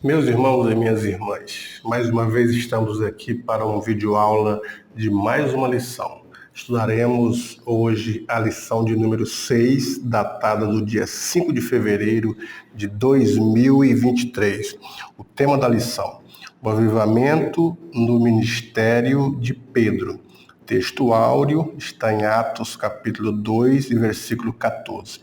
Meus irmãos e minhas irmãs, mais uma vez estamos aqui para um videoaula de mais uma lição. Estudaremos hoje a lição de número 6, datada do dia 5 de fevereiro de 2023. O tema da lição: o avivamento no ministério de Pedro. Texto áureo está em Atos capítulo 2 e versículo 14.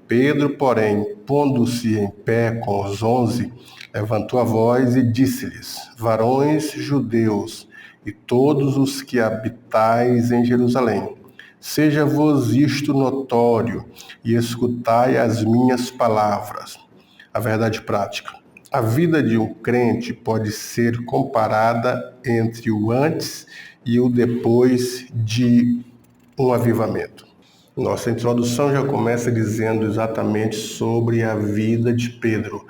Pedro, porém, pondo-se em pé com os 11, levantou a voz e disse-lhes: Varões judeus e todos os que habitais em Jerusalém, seja-vos isto notório e escutai as minhas palavras. A verdade prática. A vida de um crente pode ser comparada entre o antes e o depois de um avivamento. Nossa introdução já começa dizendo exatamente sobre a vida de Pedro,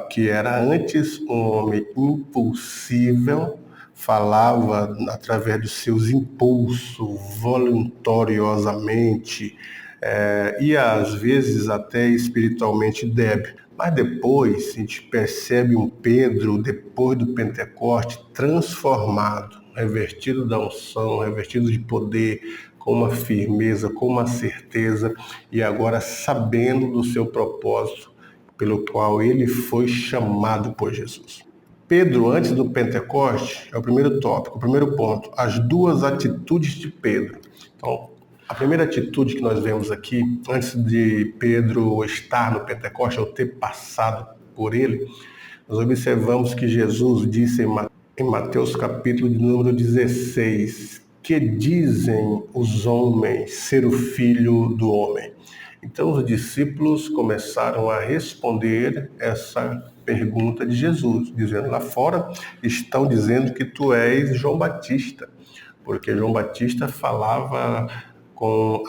que era antes um homem impulsível, falava através dos seus impulsos, voluntariosamente, e às vezes até espiritualmente débil. Mas depois a gente percebe um Pedro, depois do Pentecoste, transformado, revestido da unção, revestido de poder, com uma firmeza, com uma certeza, e agora sabendo do seu propósito, pelo qual ele foi chamado por Jesus. Pedro, antes do Pentecoste, é o primeiro tópico, o primeiro ponto, as duas atitudes de Pedro. Então, a primeira atitude que nós vemos aqui, antes de Pedro estar no Pentecoste, ou ter passado por ele, nós observamos que Jesus disse em Mateus capítulo de número 16, que dizem os homens ser o Filho do Homem? Então os discípulos começaram a responder essa pergunta de Jesus, dizendo: lá fora estão dizendo que tu és João Batista, porque João Batista falava com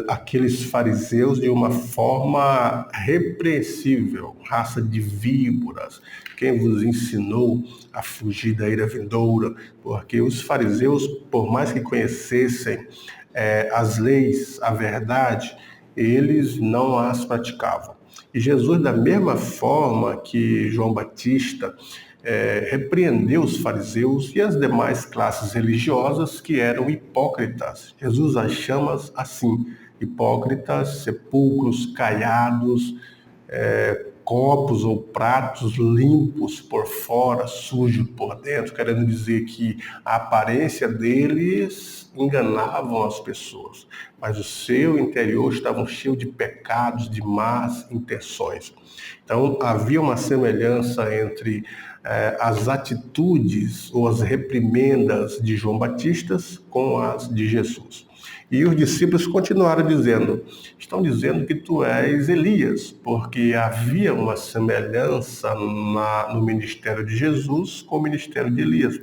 aqueles fariseus de uma forma repreensível, raça de víboras, quem vos ensinou a fugir da ira vindoura? Porque os fariseus, por mais que conhecessem as leis, a verdade, eles não as praticavam. E Jesus, da mesma forma que João Batista repreendeu os fariseus e as demais classes religiosas que eram hipócritas. Jesus as chama assim: hipócritas, sepulcros caiados, copos ou pratos limpos por fora, sujos por dentro, querendo dizer que a aparência deles enganavam as pessoas, mas o seu interior estava cheio de pecados, de más intenções. Então havia uma semelhança entre as atitudes ou as reprimendas de João Batista com as de Jesus. E os discípulos continuaram dizendo: estão dizendo que tu és Elias, porque havia uma semelhança no ministério de Jesus com o ministério de Elias.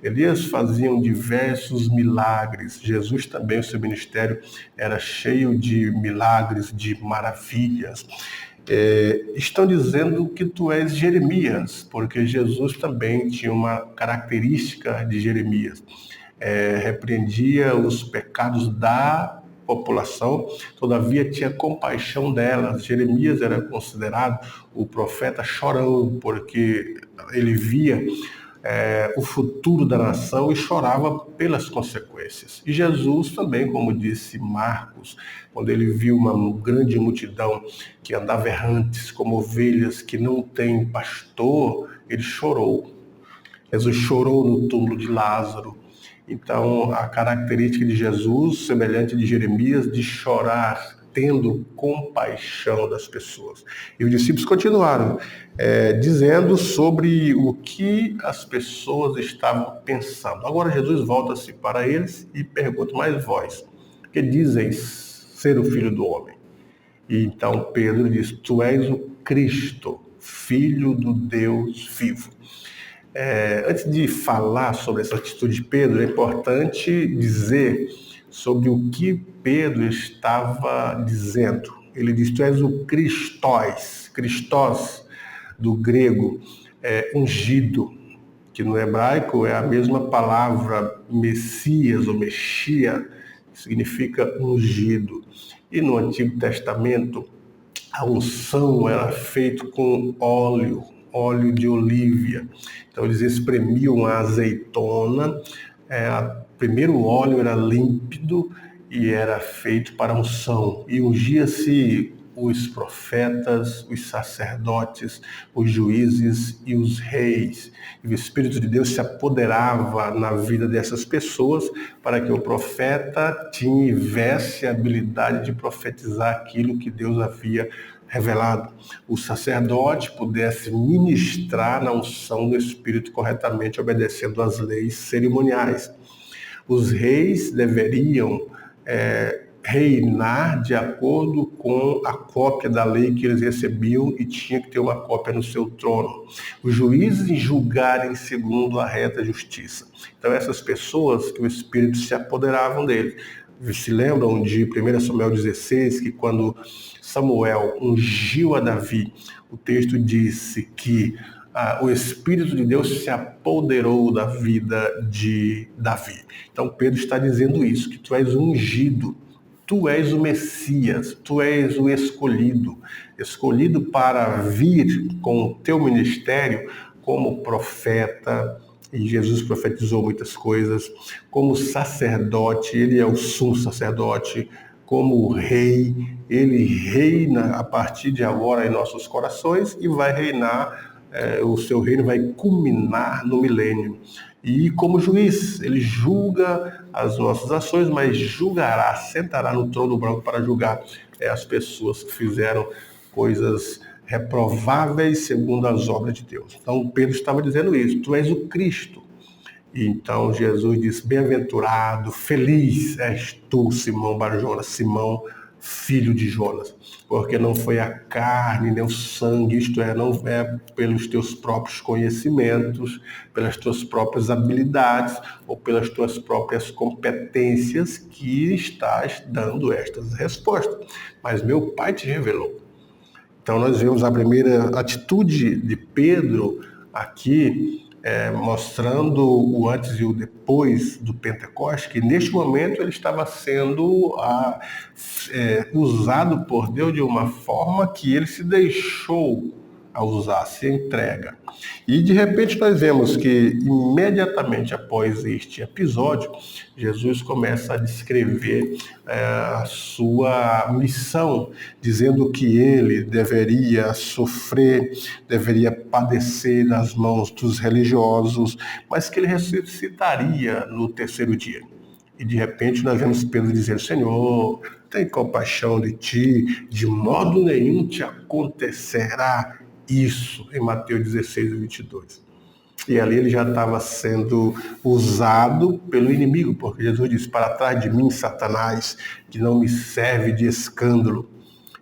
Elias fazia diversos milagres. Jesus também, o seu ministério era cheio de milagres, de maravilhas. Estão dizendo que tu és Jeremias, porque Jesus também tinha uma característica de Jeremias. Repreendia os pecados da população, todavia tinha compaixão delas. Jeremias era considerado o profeta chorão, porque ele via o futuro da nação e chorava pelas consequências. E Jesus também, como disse Marcos, quando ele viu uma grande multidão que andava errantes como ovelhas que não têm pastor, ele chorou. Jesus chorou no túmulo de Lázaro. Então, a característica de Jesus, semelhante de Jeremias, de chorar, tendo compaixão das pessoas. E os discípulos continuaram dizendo sobre o que as pessoas estavam pensando. Agora Jesus volta-se para eles e pergunta: mas vós, que dizeis ser o Filho do Homem? E então Pedro diz: tu és o Cristo, Filho do Deus vivo. Antes de falar sobre essa atitude de Pedro, é importante dizer sobre o que Pedro estava dizendo. Ele diz: tu és o Christos, do grego, ungido, que no hebraico é a mesma palavra Messias ou Mexia, que significa ungido. E no Antigo Testamento, a unção era feita com óleo, óleo de olívia. Então eles espremiam a azeitona, primeiro o óleo era límpido e era feito para unção, e ungia-se os profetas, os sacerdotes, os juízes e os reis. E o Espírito de Deus se apoderava na vida dessas pessoas para que o profeta tivesse a habilidade de profetizar aquilo que Deus havia revelado. O sacerdote pudesse ministrar na unção do Espírito corretamente, obedecendo às leis cerimoniais. Os reis deveriam reinar de acordo com a cópia da lei que eles recebiam e tinha que ter uma cópia no seu trono. Os juízes julgarem segundo a reta justiça. Então essas pessoas que o Espírito se apoderavam dele. Se lembram de 1 Samuel 16, que quando Samuel ungiu a Davi, o texto disse que o Espírito de Deus se apoderou da vida de Davi. Então Pedro está dizendo isso, que tu és ungido, tu és o Messias, tu és o escolhido para vir com o teu ministério como profeta, e Jesus profetizou muitas coisas, como sacerdote, ele é o sumo sacerdote, como rei, ele reina a partir de agora em nossos corações e vai reinar, o seu reino vai culminar no milênio. E como juiz, ele julga as nossas ações, mas julgará, sentará no trono branco para julgar as pessoas que fizeram coisas reprováveis segundo as obras de Deus. Então Pedro estava dizendo isso, tu és o Cristo. E então Jesus disse, bem-aventurado, feliz és tu, Simão Bar-Jonas, Simão, filho de Jonas, porque não foi a carne nem o sangue, isto é, não é pelos teus próprios conhecimentos, pelas tuas próprias habilidades ou pelas tuas próprias competências que estás dando estas respostas, mas meu Pai te revelou. Então nós vemos a primeira atitude de Pedro aqui, mostrando o antes e o depois do Pentecostes, que neste momento ele estava sendo usado por Deus de uma forma que ele se deixou a usar, se entrega. E de repente nós vemos que imediatamente após este episódio, Jesus começa a descrever a sua missão, dizendo que ele deveria sofrer, deveria padecer nas mãos dos religiosos, mas que ele ressuscitaria no terceiro dia. E de repente nós vemos Pedro dizendo, Senhor, tem compaixão de ti, de modo nenhum te acontecerá isso, em Mateus 16, 22. E ali ele já estava sendo usado pelo inimigo, porque Jesus disse, para trás de mim, Satanás, que não me serve de escândalo,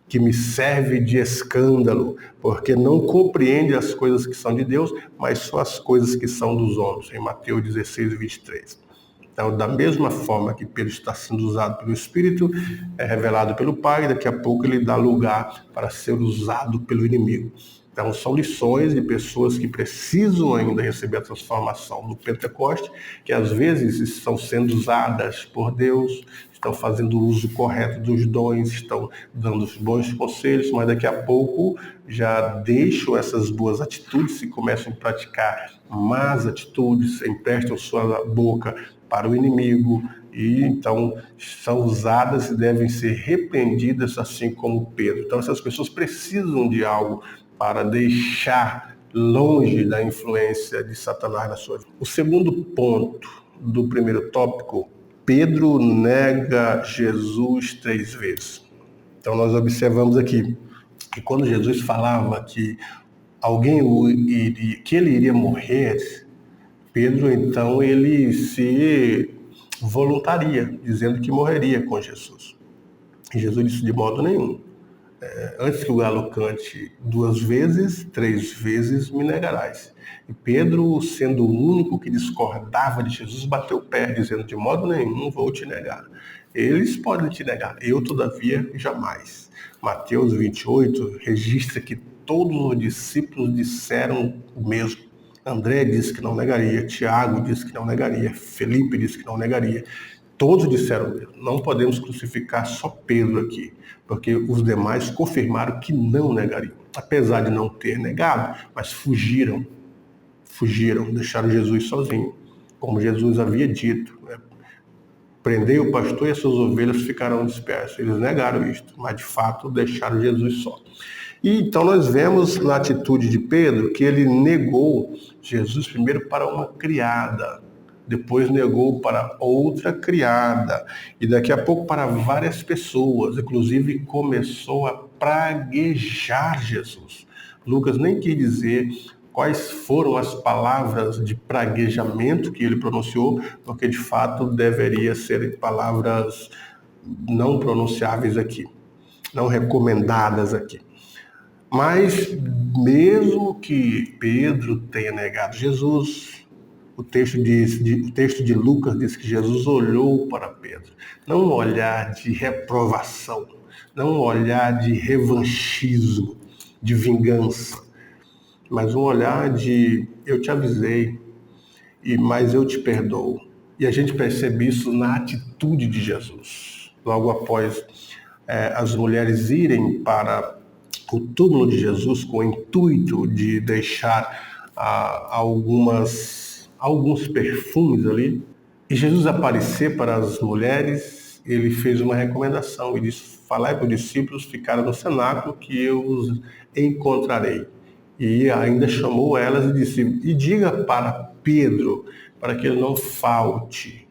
que me serve de escândalo, porque não compreende as coisas que são de Deus, mas só as coisas que são dos homens, em Mateus 16, 23. Então, da mesma forma que Pedro está sendo usado pelo Espírito, é revelado pelo Pai, daqui a pouco ele dá lugar para ser usado pelo inimigo. Então, são lições de pessoas que precisam ainda receber a transformação no Pentecoste, que às vezes estão sendo usadas por Deus, estão fazendo o uso correto dos dons, estão dando os bons conselhos, mas daqui a pouco já deixam essas boas atitudes e começam a praticar más atitudes, emprestam sua boca para o inimigo, e então são usadas e devem ser repreendidas assim como Pedro. Então essas pessoas precisam de algo para deixar longe da influência de Satanás na sua vida. O segundo ponto do primeiro tópico, Pedro nega Jesus 3 vezes. Então nós observamos aqui que quando Jesus falava que que ele iria morrer, Pedro então ele se voluntaria, dizendo que morreria com Jesus. E Jesus disse de modo nenhum. Antes que o galo cante 2 vezes, 3 vezes me negarás. E Pedro, sendo o único que discordava de Jesus, bateu o pé, dizendo de modo nenhum vou te negar. Eles podem te negar, eu todavia jamais. Mateus 28 registra que todos os discípulos disseram o mesmo. André disse que não negaria, Tiago disse que não negaria, Felipe disse que não negaria. Todos disseram mesmo. Não podemos crucificar só Pedro aqui, porque os demais confirmaram que não negariam. Apesar de não ter negado, mas fugiram, deixaram Jesus sozinho, como Jesus havia dito, né? Prendei o pastor e as suas ovelhas ficarão dispersas. Eles negaram isto, mas de fato deixaram Jesus só. E então nós vemos na atitude de Pedro que ele negou Jesus primeiro para uma criada, depois negou para outra criada, e daqui a pouco para várias pessoas, inclusive começou a praguejar Jesus. Lucas nem quis dizer quais foram as palavras de praguejamento que ele pronunciou, porque de fato deveria ser palavras não pronunciáveis aqui, não recomendadas aqui. Mas mesmo que Pedro tenha negado Jesus, o texto de Lucas diz que Jesus olhou para Pedro, não um olhar de reprovação, não um olhar de revanchismo, de vingança, mas um olhar de eu te avisei, mas eu te perdoo. E a gente percebe isso na atitude de Jesus. Logo após as mulheres irem para o túmulo de Jesus com o intuito de deixar alguns perfumes ali, e Jesus aparecer para as mulheres, ele fez uma recomendação e disse: falai para os discípulos ficarem no cenáculo que eu os encontrarei. E ainda chamou elas e disse: e diga para Pedro, para que ele não falte.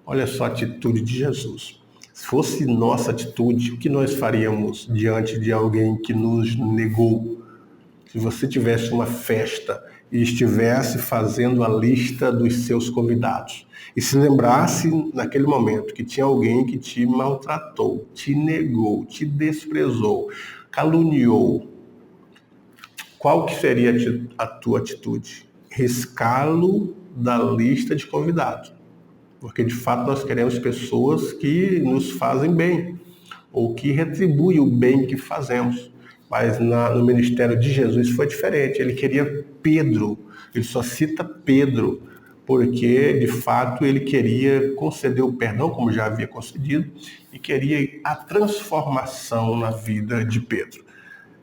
Olha só a atitude de Jesus. Se fosse nossa atitude, o que nós faríamos diante de alguém que nos negou? Se você tivesse uma festa e estivesse fazendo a lista dos seus convidados e se lembrasse naquele momento que tinha alguém que te maltratou, te negou, te desprezou, caluniou, qual que seria a tua atitude? Riscá-lo da lista de convidados. Porque de fato nós queremos pessoas que nos fazem bem, ou que retribuem o bem que fazemos. Mas no ministério de Jesus foi diferente. Ele queria Pedro, ele só cita Pedro, porque de fato ele queria conceder o perdão, como já havia concedido, e queria a transformação na vida de Pedro.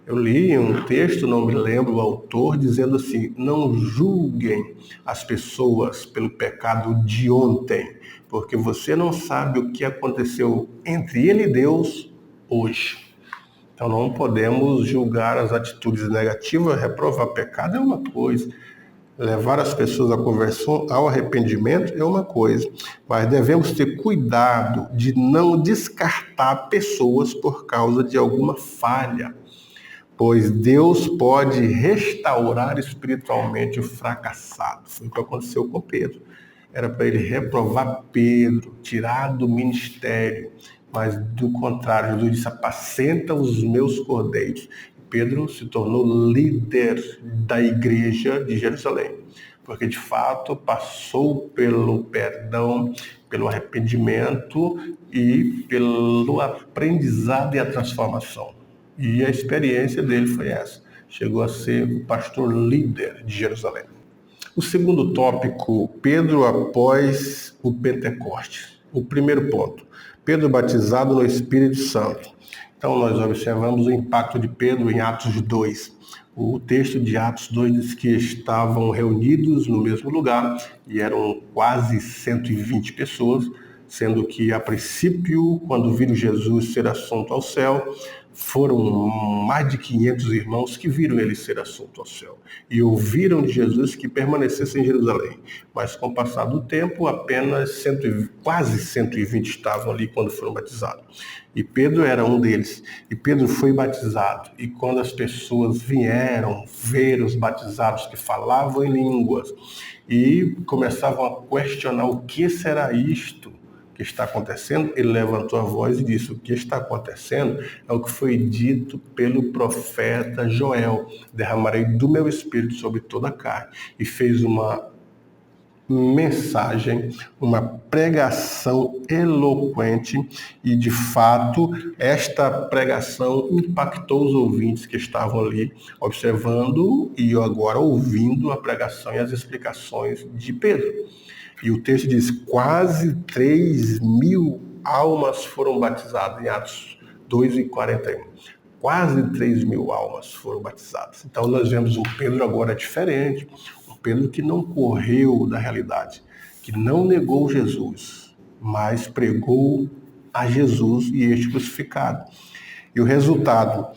Eu li um texto, não me lembro o autor, dizendo assim: não julguem as pessoas pelo pecado de ontem, porque você não sabe o que aconteceu entre ele e Deus hoje. Então não podemos julgar as atitudes negativas. Reprovar pecado é uma coisa, levar as pessoas à conversão, ao arrependimento é uma coisa, mas devemos ter cuidado de não descartar pessoas por causa de alguma falha, pois Deus pode restaurar espiritualmente o fracassado. Foi o que aconteceu com Pedro. Era para ele reprovar Pedro, tirar do ministério, mas do contrário, Jesus disse: apacenta os meus cordeiros. Pedro se tornou líder da igreja de Jerusalém, porque de fato passou pelo perdão, pelo arrependimento e pelo aprendizado e a transformação. E a experiência dele foi essa. Chegou a ser o pastor líder de Jerusalém. O segundo tópico, Pedro após o Pentecostes. O primeiro ponto, Pedro batizado no Espírito Santo. Então nós observamos o impacto de Pedro em Atos 2. O texto de Atos 2 diz que estavam reunidos no mesmo lugar e eram quase 120 pessoas, sendo que a princípio, quando viram Jesus ser assunto ao céu, foram mais de 500 irmãos que viram ele ser assunto ao céu e ouviram de Jesus que permanecesse em Jerusalém. Mas com o passar do tempo, apenas quase 120 estavam ali quando foram batizados. E Pedro era um deles. E Pedro foi batizado. E quando as pessoas vieram ver os batizados que falavam em línguas e começavam a questionar o que será isto que está acontecendo, ele levantou a voz e disse: o que está acontecendo é o que foi dito pelo profeta Joel: derramarei do meu espírito sobre toda a carne. E fez uma mensagem, uma pregação eloquente, e de fato esta pregação impactou os ouvintes que estavam ali observando e agora ouvindo a pregação e as explicações de Pedro. E o texto diz, quase 3.000 almas foram batizadas, em Atos 2:41. Quase 3.000 almas foram batizadas. Então nós vemos um Pedro agora diferente, um Pedro que não correu da realidade, que não negou Jesus, mas pregou a Jesus e este crucificado. E o resultado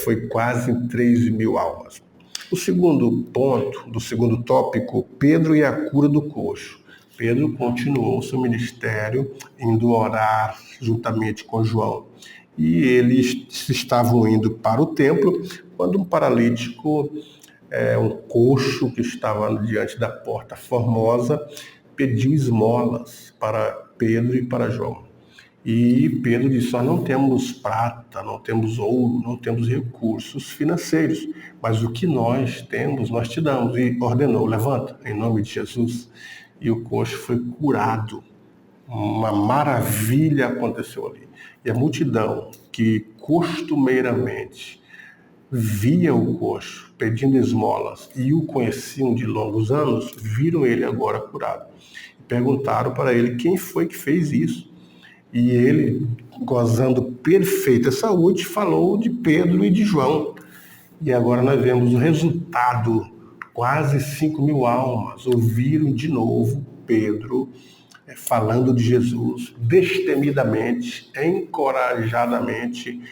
foi quase 3.000 almas. O segundo ponto, do segundo tópico, Pedro e a cura do coxo. Pedro continuou seu ministério indo orar juntamente com João. E eles estavam indo para o templo quando um paralítico, um coxo que estava diante da porta formosa, pediu esmolas para Pedro e para João. E Pedro disse, nós não temos prata, não temos ouro, não temos recursos financeiros, mas o que nós temos, nós te damos. E ordenou, levanta, em nome de Jesus. E o coxo foi curado. Uma maravilha aconteceu ali. E a multidão que costumeiramente via o coxo pedindo esmolas e o conheciam de longos anos, viram ele agora curado. Perguntaram para ele quem foi que fez isso. E ele, gozando perfeita saúde, falou de Pedro e de João. E agora nós vemos o resultado. Quase 5.000 almas ouviram de novo Pedro falando de Jesus, destemidamente, encorajadamente,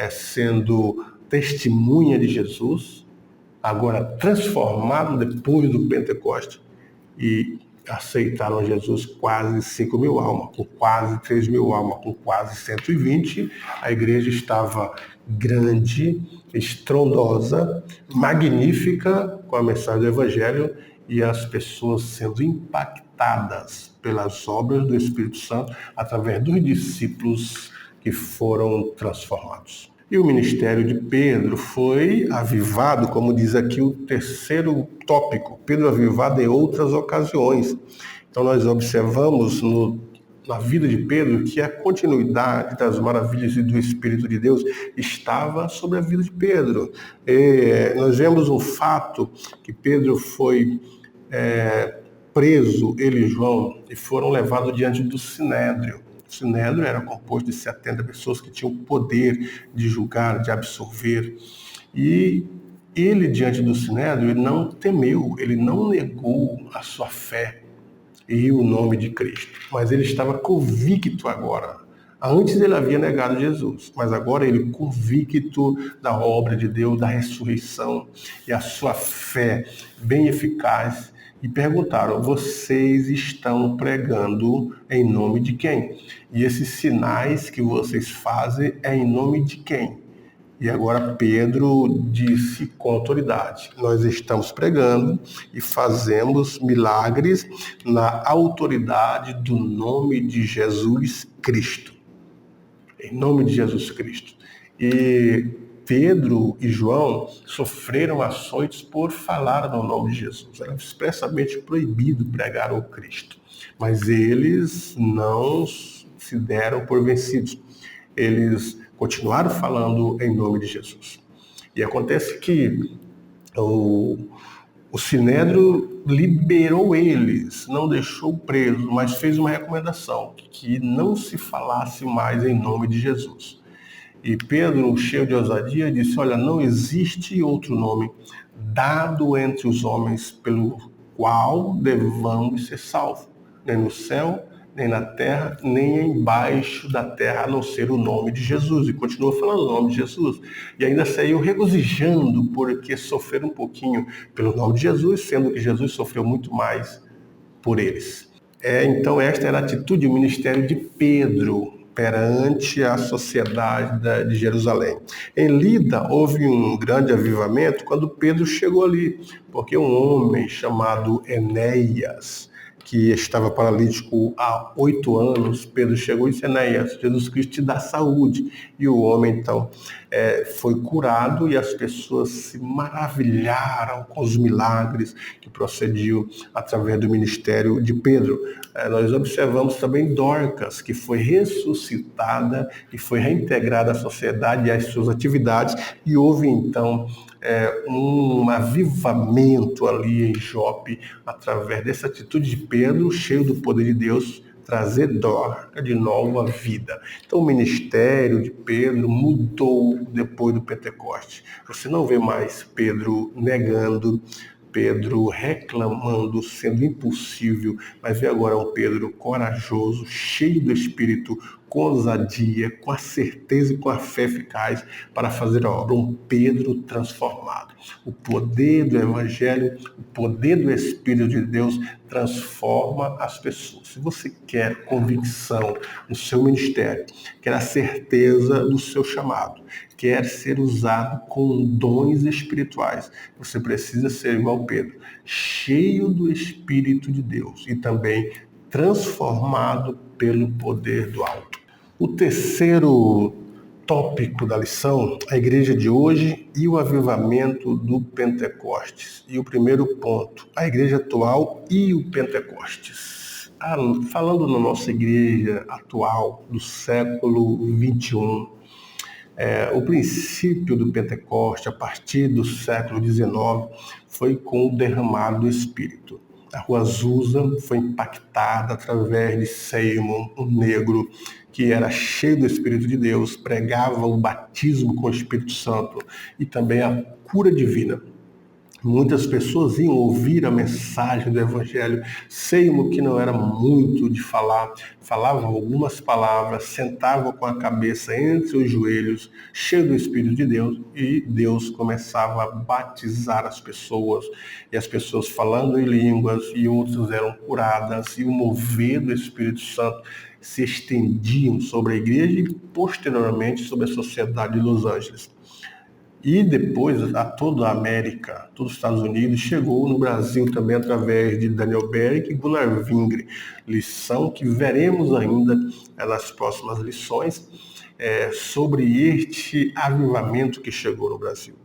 sendo testemunha de Jesus, agora transformado depois do Pentecoste, e aceitaram Jesus quase 5.000 almas, com quase 3.000 almas, com quase 120. A igreja estava grande, estrondosa, magnífica com a mensagem do Evangelho e as pessoas sendo impactadas pelas obras do Espírito Santo através dos discípulos que foram transformados. E o ministério de Pedro foi avivado, como diz aqui o terceiro tópico, Pedro avivado em outras ocasiões. Então nós observamos na vida de Pedro que a continuidade das maravilhas do Espírito de Deus estava sobre a vida de Pedro. Nós vemos um fato que Pedro foi preso, ele e João, e foram levados diante do Sinédrio. O Sinédrio era composto de 70 pessoas que tinham o poder de julgar, de absorver. E ele, diante do Sinédrio, ele não temeu, ele não negou a sua fé e o nome de Cristo. Mas ele estava convicto agora. Antes ele havia negado Jesus, mas agora ele convicto da obra de Deus, da ressurreição e a sua fé bem eficaz. E perguntaram, vocês estão pregando em nome de quem? E esses sinais que vocês fazem é em nome de quem? E agora Pedro disse com autoridade, nós estamos pregando e fazemos milagres na autoridade do nome de Jesus Cristo. Em nome de Jesus Cristo. E Pedro e João sofreram açoites por falar no nome de Jesus. Era expressamente proibido pregar o Cristo. Mas eles não se deram por vencidos. Eles continuaram falando em nome de Jesus. E acontece que o Sinédrio liberou eles, não deixou presos, mas fez uma recomendação, que não se falasse mais em nome de Jesus. E Pedro, cheio de ousadia, disse, olha, não existe outro nome dado entre os homens pelo qual devamos ser salvos, nem no céu, nem na terra, nem embaixo da terra, a não ser o nome de Jesus. E continua falando o nome de Jesus. E ainda saiu regozijando, porque sofreram um pouquinho pelo nome de Jesus, sendo que Jesus sofreu muito mais por eles. Então esta era a atitude e o ministério de Pedro perante a sociedade de Jerusalém. Em Lida houve um grande avivamento quando Pedro chegou ali, porque um homem chamado Enéas, que estava paralítico há 8 anos, Pedro chegou e disse, Enéas, Jesus Cristo te dá saúde. E o homem, então, foi curado e as pessoas se maravilharam com os milagres que procediam através do ministério de Pedro. Nós observamos também Dorcas, que foi ressuscitada e foi reintegrada à sociedade e às suas atividades, e houve, então, um avivamento ali em Jope, através dessa atitude de Pedro, cheio do poder de Deus, trazer Dorca de novo à vida. Então o ministério de Pedro mudou depois do Pentecoste. Você não vê mais Pedro negando, Pedro reclamando, sendo impossível, mas vê agora um Pedro corajoso, cheio do Espírito, com ousadia, com a certeza e com a fé eficaz para fazer a obra. Um Pedro transformado. O poder do Evangelho, o poder do Espírito de Deus transforma as pessoas. Se você quer convicção no seu ministério, quer a certeza do seu chamado, quer ser usado com dons espirituais, você precisa ser igual Pedro, cheio do Espírito de Deus e também transformado pelo poder do alto. O terceiro tópico da lição, a igreja de hoje e o avivamento do Pentecostes. E o primeiro ponto, a igreja atual e o Pentecostes. Falando na nossa igreja atual do século 21, o princípio do Pentecoste, a partir do século XIX, foi com o derramado do Espírito. A rua Azusa foi impactada através de Seymour, um negro que era cheio do Espírito de Deus, pregava o batismo com o Espírito Santo e também a cura divina. Muitas pessoas iam ouvir a mensagem do Evangelho. Seymour, que não era muito de falar, falava algumas palavras, sentava com a cabeça entre os joelhos, cheio do Espírito de Deus, e Deus começava a batizar as pessoas, e as pessoas falando em línguas, e outras eram curadas, e o mover do Espírito Santo se estendiam sobre a igreja e posteriormente sobre a sociedade de Los Angeles. E depois a toda a América, todos os Estados Unidos, chegou no Brasil também através de Daniel Berg e Gunnar Vingre. Lição que veremos ainda nas próximas lições sobre este avivamento que chegou no Brasil.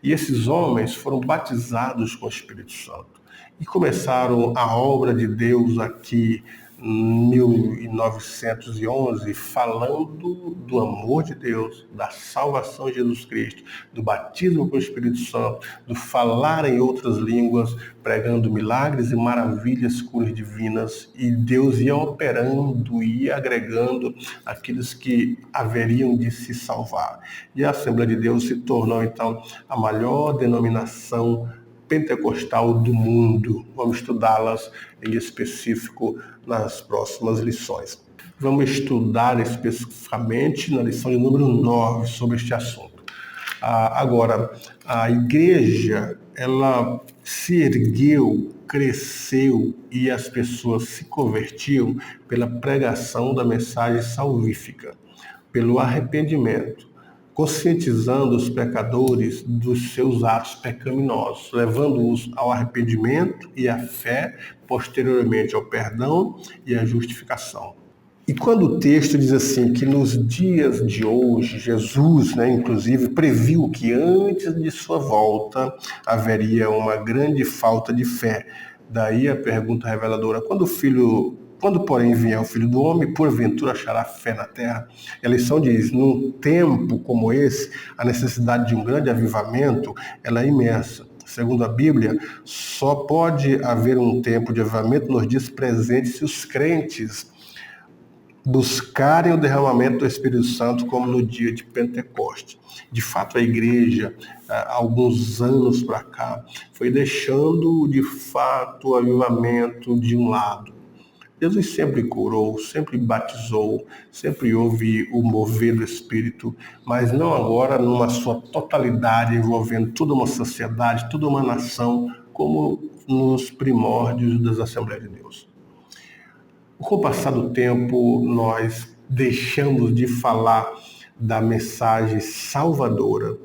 E esses homens foram batizados com o Espírito Santo e começaram a obra de Deus aqui em 1911, falando do amor de Deus, da salvação de Jesus Cristo, do batismo com o Espírito Santo, do falar em outras línguas, pregando milagres e maravilhas, curas divinas, e Deus ia operando, ia agregando aqueles que haveriam de se salvar. E a Assembleia de Deus se tornou, então, a maior denominação pentecostal do mundo. Vamos estudá-las em específico nas próximas lições. Vamos estudar especificamente na lição de número 9 sobre este assunto. Agora, a igreja, ela se ergueu, cresceu e as pessoas se convertiam pela pregação da mensagem salvífica, pelo arrependimento, conscientizando os pecadores dos seus atos pecaminosos, levando-os ao arrependimento e à fé, posteriormente ao perdão e à justificação. E quando o texto diz assim, que nos dias de hoje, Jesus, inclusive, previu que antes de sua volta haveria uma grande falta de fé. Daí a pergunta reveladora, quando, porém, vier o Filho do Homem, porventura achará fé na terra? A lição diz, num tempo como esse, a necessidade de um grande avivamento, ela é imensa. Segundo a Bíblia, só pode haver um tempo de avivamento nos dias presentes se os crentes buscarem o derramamento do Espírito Santo como no dia de Pentecoste. De fato, a igreja, há alguns anos para cá, foi deixando, de fato, o avivamento de um lado. Jesus sempre curou, sempre batizou, sempre houve o mover do Espírito, mas não agora numa sua totalidade, envolvendo toda uma sociedade, toda uma nação, como nos primórdios das Assembleias de Deus. Com o passar do tempo, nós deixamos de falar da mensagem salvadora.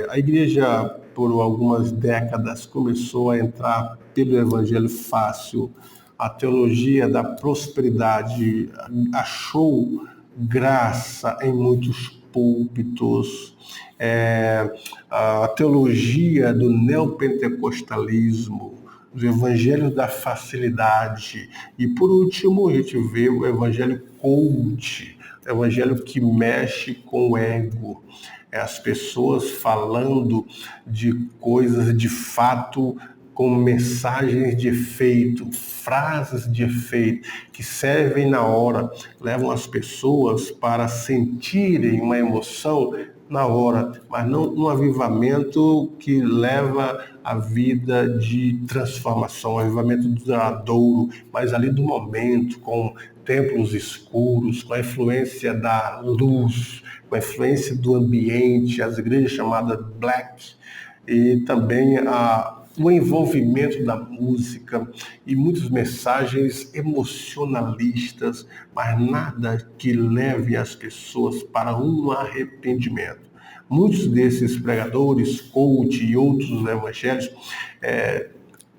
A igreja, por algumas décadas, começou a entrar pelo evangelho fácil. A teologia da prosperidade achou graça em muitos púlpitos. A teologia do neopentecostalismo, os evangelhos da facilidade. E, por último, a gente vê o evangelho coach, evangelho que mexe com o ego. É as pessoas falando de coisas de fato com mensagens de efeito, frases de efeito, que servem na hora, levam as pessoas para sentirem uma emoção na hora, mas não um avivamento que leva a vida de transformação, um avivamento duradouro, mas ali do momento, com templos escuros, com a influência da luz, com a influência do ambiente, as igrejas chamadas black, e também o envolvimento da música e muitas mensagens emocionalistas, mas nada que leve as pessoas para um arrependimento. Muitos desses pregadores, coach e outros evangelhos,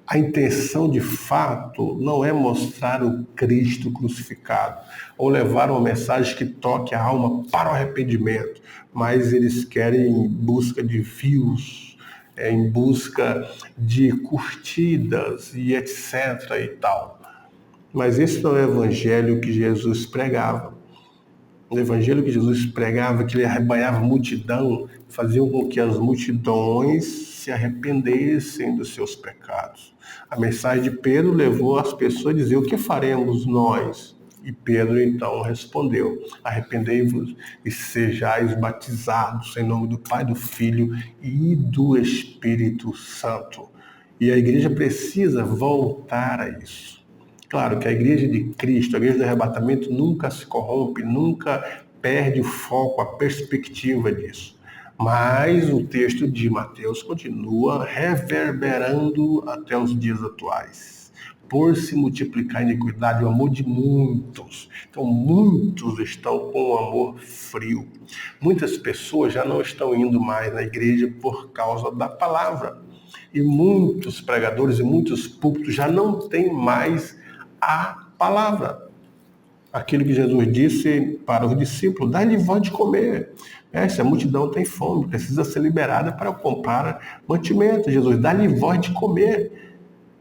a intenção de fato não é mostrar o Cristo crucificado ou levar uma mensagem que toque a alma para o arrependimento, mas eles querem em busca de views, em busca de curtidas e etc. e tal. Mas esse não é o evangelho que Jesus pregava. O evangelho que Jesus pregava, que ele arrebanhava a multidão, fazia com que as multidões se arrependessem dos seus pecados. A mensagem de Pedro levou as pessoas a dizer: o que faremos nós? E Pedro então respondeu: arrependei-vos e sejais batizados em nome do Pai, do Filho e do Espírito Santo. E a igreja precisa voltar a isso. Claro que a igreja de Cristo, a igreja do arrebatamento, nunca se corrompe, nunca perde o foco, a perspectiva disso. Mas o texto de Mateus continua reverberando até os dias atuais. Por se multiplicar a iniquidade, o amor de muitos. Então, muitos estão com o amor frio. Muitas pessoas já não estão indo mais na igreja por causa da palavra. E muitos pregadores e muitos púlpitos já não têm mais a palavra. Aquilo que Jesus disse para os discípulos: dá-lhe voz de comer. Se a multidão tem fome, precisa ser liberada para comprar mantimento. Jesus, dá-lhe voz de comer.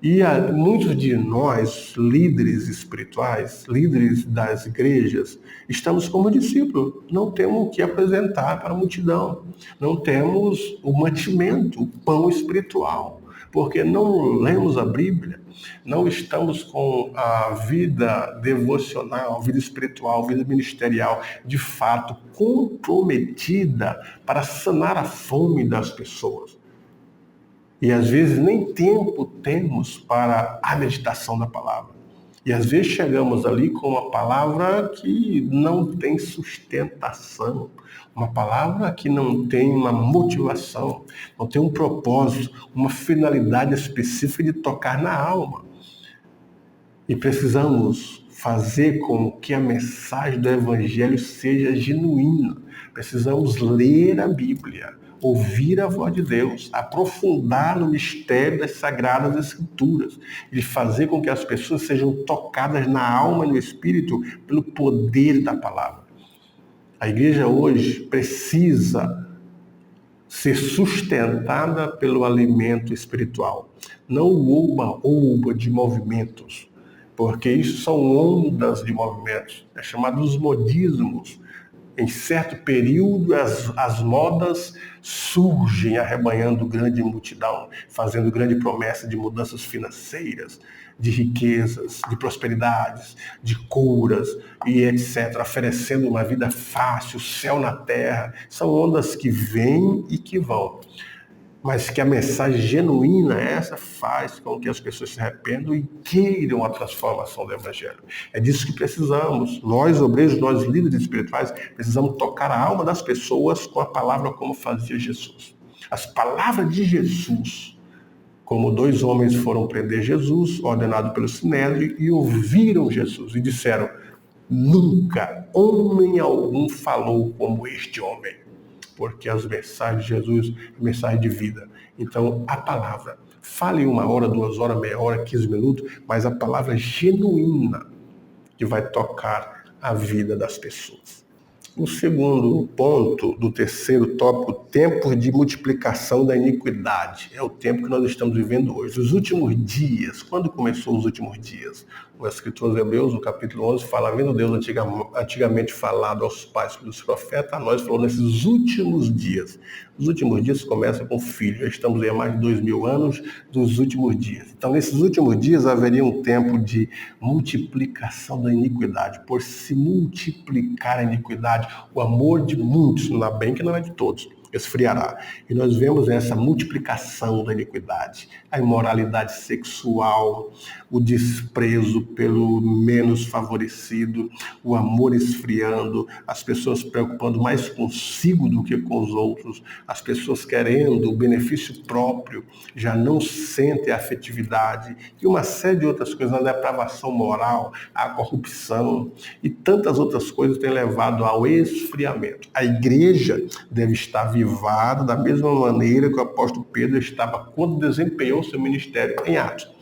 E muitos de nós, líderes espirituais, líderes das igrejas, estamos como discípulos. Não temos o que apresentar para a multidão. Não temos o mantimento, o pão espiritual. Porque não lemos a Bíblia, não estamos com a vida devocional, a vida espiritual, a vida ministerial, de fato, comprometida para sanar a fome das pessoas. E às vezes nem tempo temos para a meditação da palavra. E às vezes chegamos ali com uma palavra que não tem sustentação, uma palavra que não tem uma motivação, não tem um propósito, uma finalidade específica de tocar na alma. E precisamos fazer com que a mensagem do Evangelho seja genuína. Precisamos ler a Bíblia, ouvir a voz de Deus, aprofundar no mistério das Sagradas Escrituras e fazer com que as pessoas sejam tocadas na alma e no espírito pelo poder da palavra. A igreja hoje precisa ser sustentada pelo alimento espiritual, não o oba-oba de movimentos, porque isso são ondas de movimentos, é chamado os modismos. Em certo período, as modas surgem arrebanhando grande multidão, fazendo grande promessa de mudanças financeiras, de riquezas, de prosperidades, de curas e etc., oferecendo uma vida fácil, céu na terra. São ondas que vêm e que vão. Mas que a mensagem genuína, essa faz com que as pessoas se arrependam e queiram a transformação do Evangelho. É disso que precisamos. Nós, obreiros, nós, líderes espirituais, precisamos tocar a alma das pessoas com a palavra como fazia Jesus. As palavras de Jesus, como 2 homens foram prender Jesus, ordenado pelo Sinédrio, e ouviram Jesus e disseram: nunca homem algum falou como este homem. Porque as mensagens de Jesus, a mensagem de vida. Então, a palavra, fale 1 hora, 2 horas, meia hora, 15 minutos, mas a palavra genuína que vai tocar a vida das pessoas. O segundo ponto do terceiro tópico, tempos de multiplicação da iniquidade. É o tempo que nós estamos vivendo hoje. Os últimos dias, quando começou os últimos dias? O escritor aos Hebreus, no capítulo 11, fala: havendo Deus antigamente falado aos pais pelos profetas, a nós falou nesses últimos dias. Os últimos dias começam com o Filho. Já estamos aí há mais de 2000 anos dos últimos dias. Então, nesses últimos dias haveria um tempo de multiplicação da iniquidade. Por se multiplicar a iniquidade, o amor de muitos, não há bem que não é de todos, esfriará. E nós vemos essa multiplicação da iniquidade, a imoralidade sexual, o desprezo pelo menos favorecido, o amor esfriando, as pessoas preocupando mais consigo do que com os outros, as pessoas querendo o benefício próprio, já não sentem a afetividade e uma série de outras coisas, a depravação moral, a corrupção e tantas outras coisas têm levado ao esfriamento. A igreja deve estar avivada da mesma maneira que o apóstolo Pedro estava quando desempenhou seu ministério em Atos.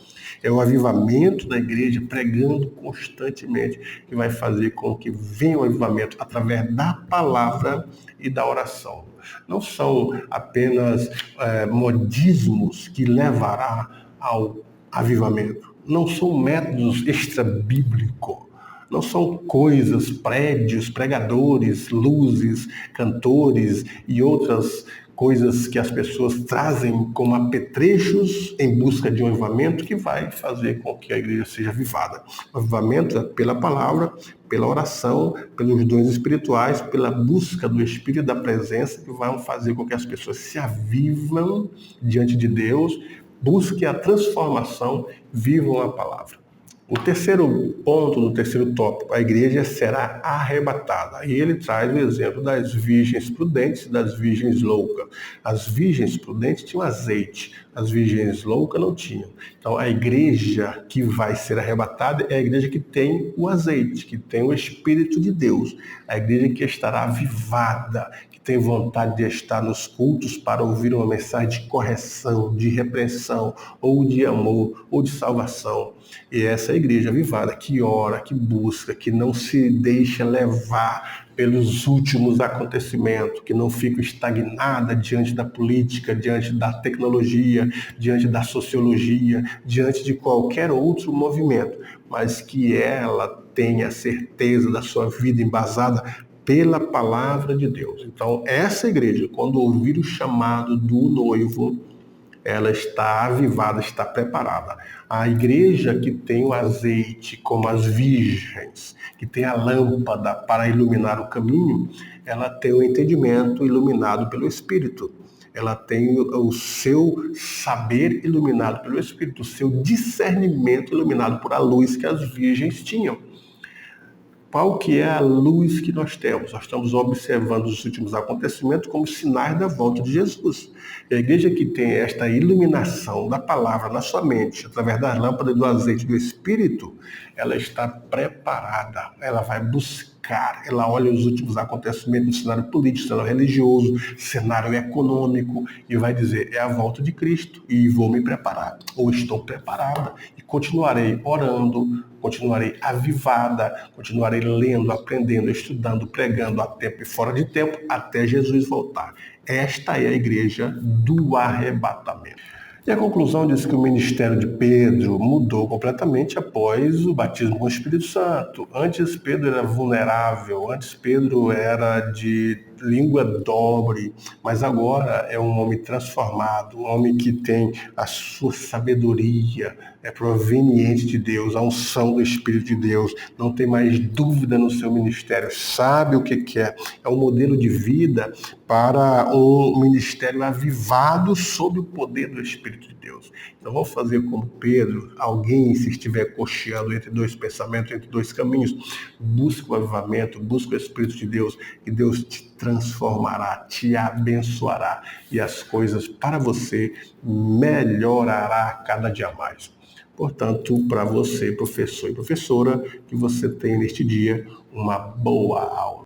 É o avivamento da igreja pregando constantemente que vai fazer com que venha o avivamento através da palavra e da oração. Não são apenas modismos que levará ao avivamento. Não são métodos extra-bíblicos. Não são coisas, prédios, pregadores, luzes, cantores e outras coisas que as pessoas trazem como apetrechos em busca de um avivamento que vai fazer com que a igreja seja avivada. O avivamento é pela palavra, pela oração, pelos dons espirituais, pela busca do Espírito da presença, que vão fazer com que as pessoas se avivam diante de Deus, busquem a transformação, vivam a palavra. O terceiro ponto, no terceiro tópico, a igreja será arrebatada. E ele traz o exemplo das virgens prudentes e das virgens loucas. As virgens prudentes tinham azeite, as virgens loucas não tinham. Então, a igreja que vai ser arrebatada é a igreja que tem o azeite, que tem o Espírito de Deus. A igreja que estará avivada, que tem vontade de estar nos cultos para ouvir uma mensagem de correção, de repreensão, ou de amor, ou de salvação. E essa é a igreja avivada que ora, que busca, que não se deixa levar pelos últimos acontecimentos, que não fica estagnada diante da política, diante da tecnologia, diante da sociologia, diante de qualquer outro movimento, mas que ela tenha certeza da sua vida embasada pela palavra de Deus. Então, essa igreja, quando ouvir o chamado do noivo, ela está avivada, está preparada. A igreja que tem o azeite, como as virgens, que tem a lâmpada para iluminar o caminho, ela tem o entendimento iluminado pelo Espírito. Ela tem o seu saber iluminado pelo Espírito, o seu discernimento iluminado por a luz que as virgens tinham. Qual que é a luz que nós temos? Nós estamos observando os últimos acontecimentos como sinais da volta de Jesus. E a igreja que tem esta iluminação da palavra na sua mente, através das lâmpadas do azeite do Espírito, ela está preparada, ela vai buscar, ela olha os últimos acontecimentos no cenário político, cenário religioso, cenário econômico, e vai dizer, é a volta de Cristo, e vou me preparar, ou estou preparada, e continuarei orando, continuarei avivada, continuarei lendo, aprendendo, estudando, pregando a tempo e fora de tempo, até Jesus voltar. Esta é a igreja do arrebatamento. E a conclusão diz que o ministério de Pedro mudou completamente após o batismo com o Espírito Santo. Antes Pedro era vulnerável, antes Pedro era de língua dobre, mas agora é um homem transformado, um homem que tem a sua sabedoria, é proveniente de Deus, a unção do Espírito de Deus, não tem mais dúvida no seu ministério, sabe o que quer, é um modelo de vida para um ministério avivado sob o poder do Espírito de Deus. Então vamos fazer como Pedro, alguém se estiver cocheando entre dois pensamentos, entre dois caminhos, busca o avivamento, busca o Espírito de Deus, e Deus te transformará, te abençoará, e as coisas para você melhorará cada dia mais. Portanto, para você, professor e professora, que você tenha neste dia uma boa aula.